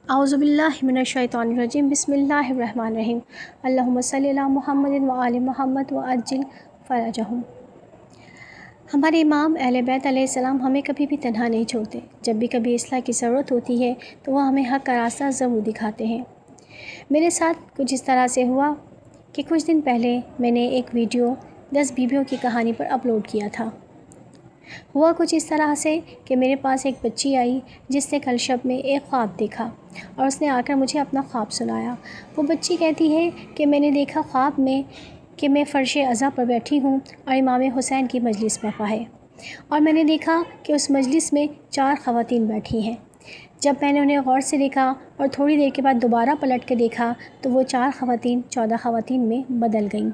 اعوذ باللہ من الشیطان الرجیم بسم اللہ الرحمن الرحیم اللہم صلی علی محمد و آل محمد وعجل فرجہم۔ ہمارے امام اہل بیت علیہ السلام ہمیں کبھی بھی تنہا نہیں چھوڑتے۔ جب بھی کبھی اصلاح کی ضرورت ہوتی ہے تو وہ ہمیں حق کا راستہ ضرور دکھاتے ہیں۔ میرے ساتھ کچھ اس طرح سے ہوا کہ کچھ دن پہلے میں نے ایک ویڈیو 10 بیویوں کی کہانی پر اپلوڈ کیا تھا۔ ہوا کچھ اس طرح سے کہ میرے پاس ایک بچی آئی جس نے کل شب میں ایک خواب دیکھا اور اس نے آ کر مجھے اپنا خواب سنایا۔ وہ بچی کہتی ہے کہ میں نے دیکھا خواب میں کہ میں فرش عزا پر بیٹھی ہوں اور امام حسین کی مجلس برپا ہے، اور میں نے دیکھا کہ اس مجلس میں 4 خواتین بیٹھی ہیں۔ جب میں نے انہیں غور سے دیکھا اور تھوڑی دیر کے بعد دوبارہ پلٹ کے دیکھا تو وہ 4 خواتین 14 خواتین میں بدل گئیں۔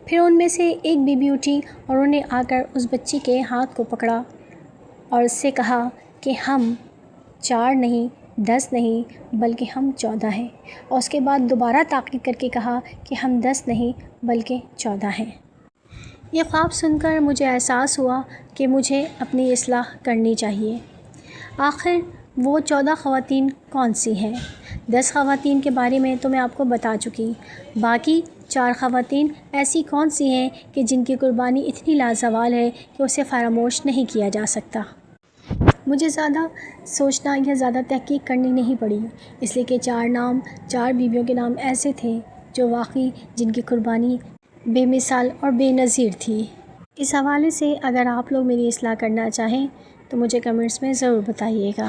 پھر ان میں سے ایک بی بی اٹھی اور انہوں نے آ کر اس بچی کے ہاتھ کو پکڑا اور اس سے کہا کہ ہم 4 نہیں 10 نہیں بلکہ ہم 14 ہیں، اور اس کے بعد دوبارہ تاکید کر کے کہا کہ ہم 10 نہیں بلکہ 14 ہیں۔ یہ خواب سن کر مجھے احساس ہوا کہ مجھے اپنی اصلاح کرنی چاہیے۔ آخر وہ 14 خواتین کون سی ہیں؟ 10 خواتین کے بارے میں تو میں آپ کو بتا چکی، باقی 4 خواتین ایسی کون سی ہیں کہ جن کی قربانی اتنی لازوال ہے کہ اسے فراموش نہیں کیا جا سکتا۔ مجھے زیادہ سوچنا یا زیادہ تحقیق کرنی نہیں پڑی، اس لیے کہ 4 بیویوں کے نام ایسے تھے جو واقعی جن کی قربانی بے مثال اور بے نظیر تھی۔ اس حوالے سے اگر آپ لوگ میری اصلاح کرنا چاہیں تو مجھے کمنٹس میں ضرور بتائیے گا۔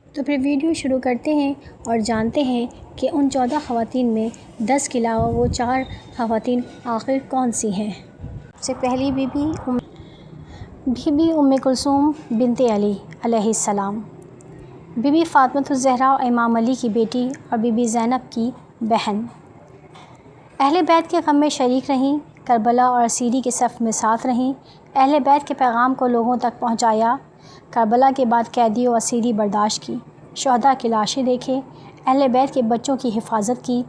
تو پھر ویڈیو شروع کرتے ہیں اور جانتے ہیں کہ ان 14 خواتین میں 10 کے علاوہ وہ 4 خواتین آخر کون سی ہیں۔ سب سے پہلی بی بی ام کلثوم بنت علی علیہ السلام، بی بی فاطمہ الزہرا امام علی کی بیٹی اور بی بی زینب کی بہن، اہل بیت کے غم میں شریک رہیں، کربلا اور اسیری کے صف میں ساتھ رہیں، اہل بیت کے پیغام کو لوگوں تک پہنچایا، کربلا کے بعد قیدی و اسیری برداشت کی، شہداء کی لاشیں دیکھے، اہل بیت کے بچوں کی حفاظت کی،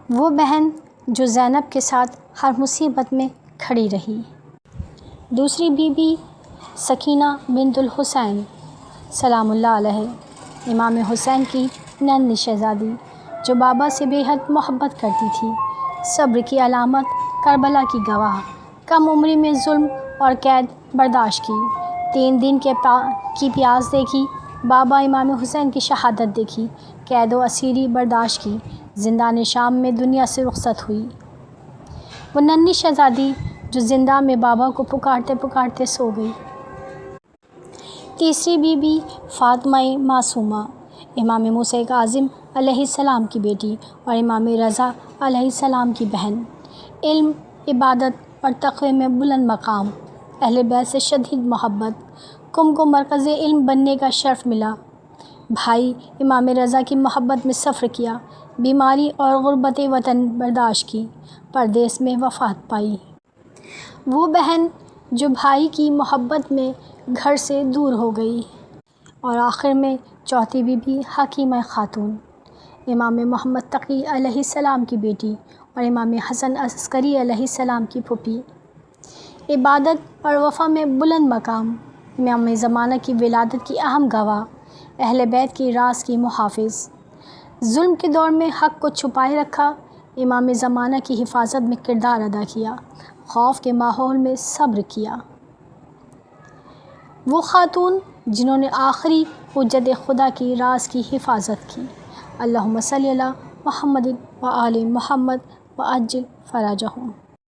وہ بہن جو زینب کے ساتھ ہر مصیبت میں کھڑی رہی۔ دوسری بی بی سکینہ بنت الحسین سلام اللہ علیہ، امام حسین کی ننھی شہزادی جو بابا سے بے حد محبت کرتی تھی، صبر کی علامت، کربلا کی گواہ، کم عمری میں ظلم اور قید برداشت کی، 3 دن کی پیاس دیکھی، بابا امام حسین کی شہادت دیکھی، قید و اسیری برداشت کی، زندان شام میں دنیا سے رخصت ہوئی، وہ ننھی شہزادی جو زندہ میں بابا کو پکارتے پکارتے سو گئی۔ تیسری بی بی فاطمہ معصومہ، امام موسیٰ کاظم علیہ السلام کی بیٹی اور امام رضا علیہ السلام کی بہن، علم، عبادت اور تقوی میں بلند مقام، اہل بیت سے شدید محبت، کو مرکز علم بننے کا شرف ملا، بھائی امام رضا کی محبت میں سفر کیا، بیماری اور غربت وطن برداشت کی، پردیس میں وفات پائی، وہ بہن جو بھائی کی محبت میں گھر سے دور ہو گئی، اور آخر میں چوتھی بی بی حکیمہ خاتون، امام محمد تقی علیہ السلام کی بیٹی اور امام حسن عسکری علیہ السلام کی پھوپھی، عبادت اور وفا میں بلند مقام، امام زمانہ کی ولادت کی اہم گواہ، اہل بیت کی راز کی محافظ، ظلم کے دور میں حق کو چھپائے رکھا، امام زمانہ کی حفاظت میں کردار ادا کیا، خوف کے ماحول میں صبر کیا، وہ خاتون جنہوں نے آخری حجت خدا کی راز کی حفاظت کی۔ اللہم صلی علی محمد و آل محمد وعجل فرجہم۔